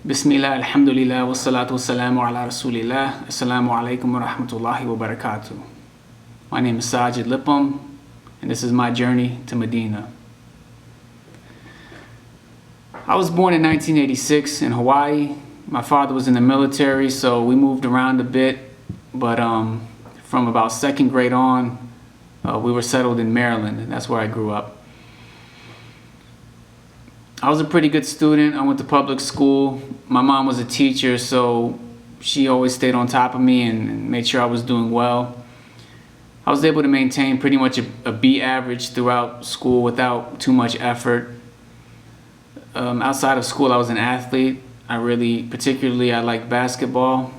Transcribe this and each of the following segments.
Bismillah, alhamdulillah, wassalatu wassalamu ala rasulillah. Assalamu alaikum wa rahmatullahi wa barakatuh. My name is Sajid Lipum, and this is my journey to Medina. I was born in 1986 in Hawaii. My father was in the military, so we moved around a bit, but from about second grade on, we were settled in Maryland, and that's where I grew up. I was a pretty good student. I went to public school. My mom was a teacher, so she always stayed on top of me and made sure I was doing well. I was able to maintain pretty much a B average throughout school without too much effort. Outside of school, I was an athlete. I liked basketball.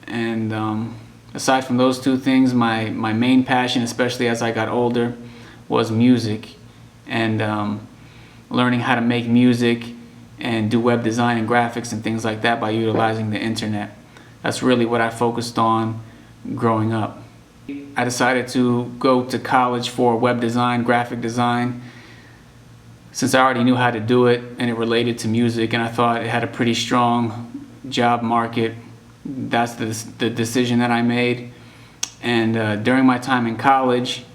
And aside from those two things, my main passion, especially as I got older, was music. And learning how to make music and do web design and graphics and things like that by utilizing the internet. That's really what I focused on growing up. I decided to go to college for web design, graphic design, since I already knew how to do it and it related to music, and I thought it had a pretty strong job market. That's the decision that I made. And during my time in college,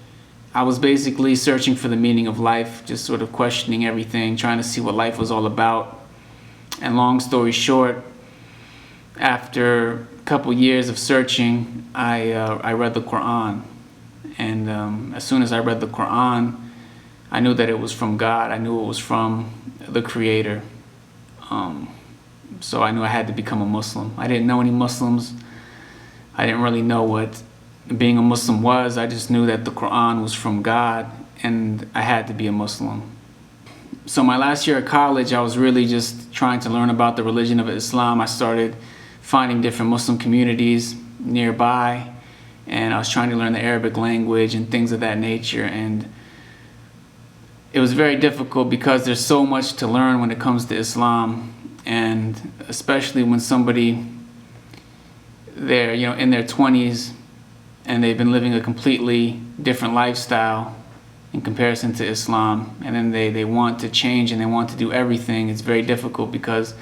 I was basically searching for the meaning of life, just sort of questioning everything, trying to see what life was all about. And long story short, after a couple years of searching, I read the Qur'an. And as soon as I read the Qur'an, I knew that it was from God. I knew it was from the Creator. So I knew I had to become a Muslim. I didn't know any Muslims. I didn't really know what being a Muslim was. I just knew that the Quran was from God and I had to be a Muslim. So my last year at college, I was really just trying to learn about the religion of Islam. I started finding different Muslim communities nearby, and I was trying to learn the Arabic language and things of that nature. And it was very difficult because there's so much to learn when it comes to Islam, and especially when somebody they're in their 20s and they've been living a completely different lifestyle in comparison to Islam, and then they want to change and they want to do everything. It's very difficult because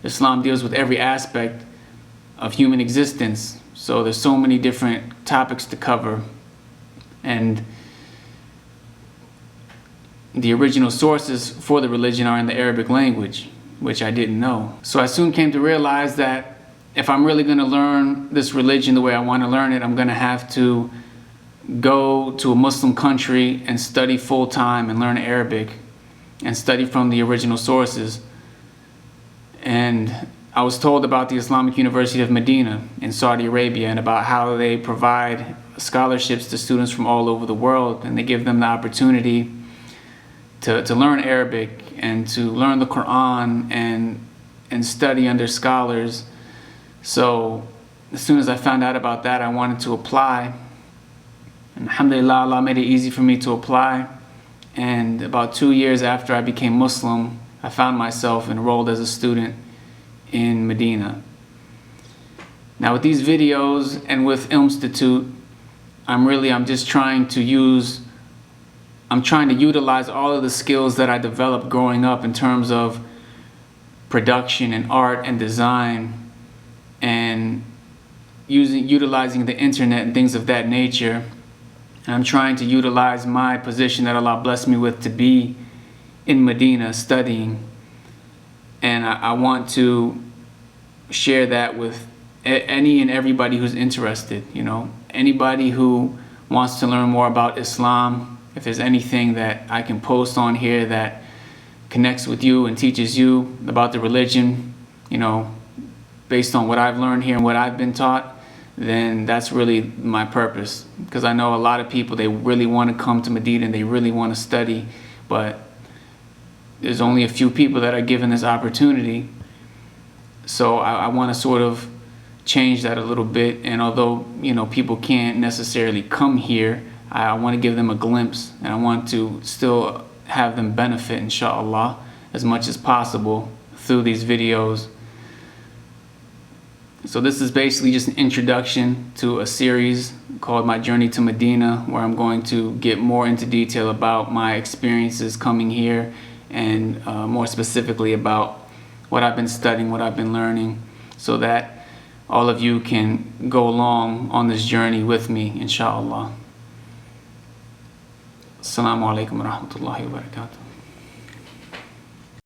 Islam deals with every aspect of human existence. So there's so many different topics to cover, and the original sources for the religion are in the Arabic language, which I didn't know. So I soon came to realize that if I'm really going to learn this religion the way I want to learn it, I'm going to have to go to a Muslim country and study full-time and learn Arabic and study from the original sources. And I was told about the Islamic University of Medina in Saudi Arabia and about how they provide scholarships to students from all over the world, and they give them the opportunity to learn Arabic and to learn the Quran and study under scholars. So as soon as I found out about that, I wanted to apply. And alhamdulillah, Allah made it easy for me to apply. And about 2 years after I became Muslim, I found myself enrolled as a student in Medina. Now with these videos and with Institute, I'm just trying to utilize all of the skills that I developed growing up in terms of production and art and design, and utilizing the internet and things of that nature. And I'm trying to utilize my position that Allah blessed me with to be in Medina studying. And I want to share that with any and everybody who's interested. Anybody who wants to learn more about Islam. If there's anything that I can post on here that connects with you and teaches you about the religion, based on what I've learned here and what I've been taught, then that's really my purpose. Because I know a lot of people, they really want to come to Medina and they really want to study, but there's only a few people that are given this opportunity. So I want to sort of change that a little bit. And although people can't necessarily come here, I want to give them a glimpse, and I want to still have them benefit, inshallah, as much as possible through these videos. So this is basically just an introduction to a series called My Journey to Medina, where I'm going to get more into detail about my experiences coming here, and more specifically about what I've been studying, what I've been learning, so that all of you can go along on this journey with me, inshallah. Assalamu alaikum wa rahmatullahi wa barakatuh.